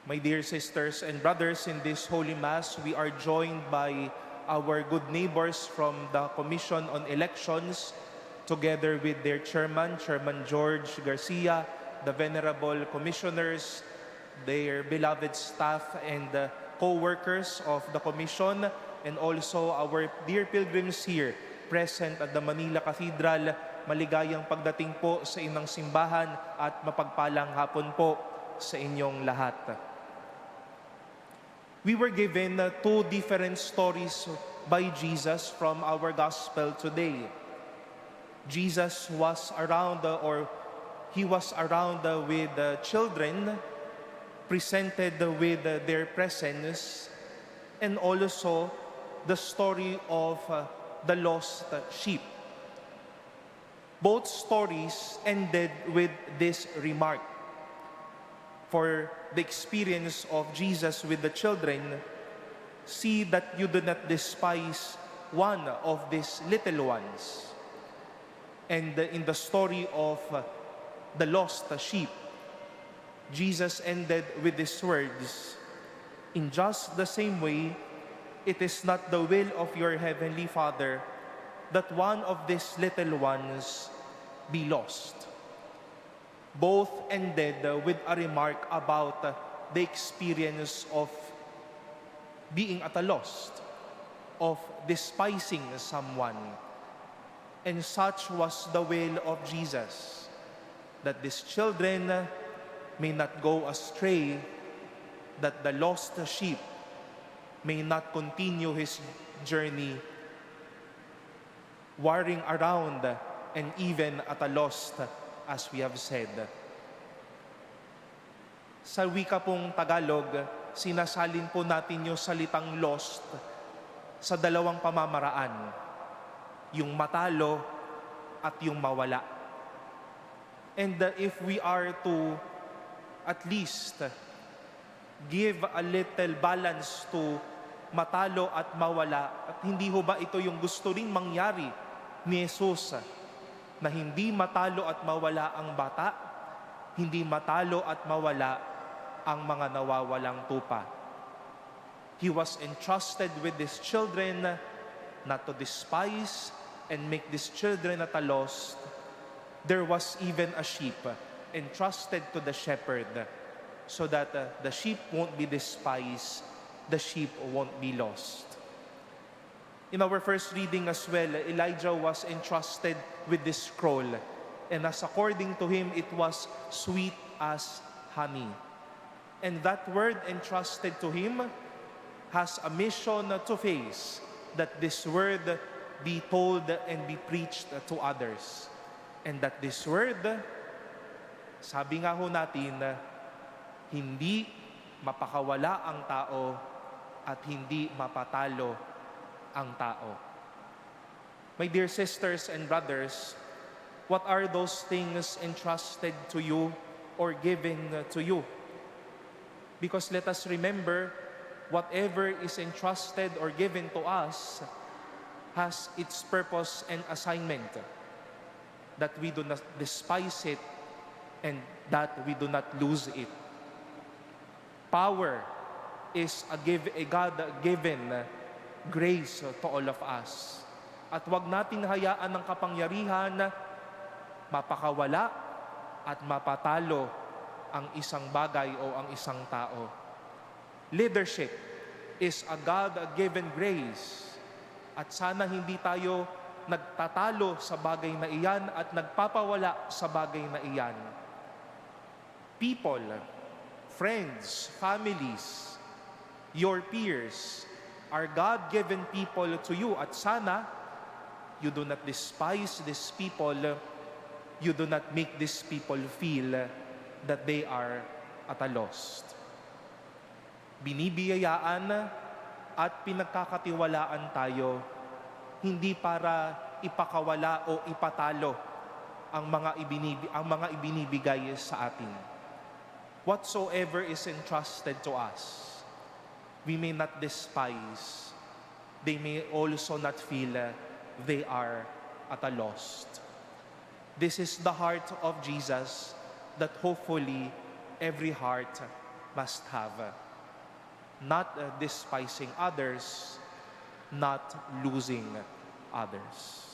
My dear sisters and brothers, in this Holy Mass, we are joined by our good neighbors from the Commission on Elections, together with their chairman, Chairman George Garcia, the venerable commissioners, their beloved staff and co-workers of the Commission, and also our dear pilgrims here present at the Manila Cathedral. Maligayang pagdating po sa inyong simbahan at mapagpalang hapon po sa inyong lahat. We were given two different stories by Jesus from our gospel today. Jesus was around with children, presented with their presence, and also the story of the lost sheep. Both stories ended with this remark. For the experience of Jesus with the children, see that you do not despise one of these little ones. And in the story of the lost sheep, Jesus ended with these words, "In just the same way, it is not the will of your heavenly Father that one of these little ones be lost." Both ended with a remark about the experience of being at a loss, of despising someone. And such was the will of Jesus, that these children may not go astray, that the lost sheep may not continue his journey warring around and even at a loss, as we have said. Sa wika pong Tagalog, sinasalin po natin yung salitang lost sa dalawang pamamaraan, yung matalo at yung mawala. And if we are to at least give a little balance to matalo at mawala, at hindi ho ba ito yung gusto ring mangyari ni Jesus, na hindi matalo at mawala ang bata, hindi matalo at mawala ang mga nawawalang tupa. He was entrusted with these children not to despise and make these children at a loss. There was even a sheep entrusted to the shepherd so that the sheep won't be despised, the sheep won't be lost. In our first reading as well, Elijah was entrusted with this scroll, and as according to him, it was sweet as honey. And that word entrusted to him has a mission to face, that this word be told and be preached to others. And that this word, sabi nga ho natin, hindi mapakawala ang tao at hindi mapatalo ang tao. My dear sisters and brothers, what are those things entrusted to you or given to you? Because let us remember, whatever is entrusted or given to us has its purpose and assignment, that we do not despise it and that we do not lose it. Power is a God-given grace to all of us. At wag natin hayaan ng kapangyarihan mapakawala at mapatalo ang isang bagay o ang isang tao. Leadership is a God-given grace. At sana hindi tayo nagtatalo sa bagay na iyan at nagpapawala sa bagay na iyan. People, friends, families, your peers are God-given people to you, at sana you do not despise these people, you do not make these people feel that they are at a loss. Binibiyayaan at pinagkakatiwalaan tayo, hindi para ipakawala o ipatalo ang mga ibinibigay sa atin. Whatsoever is entrusted to us, we may not despise. They may also not feel they are at a loss. This is the heart of Jesus that hopefully every heart must have. Not despising others, not losing others.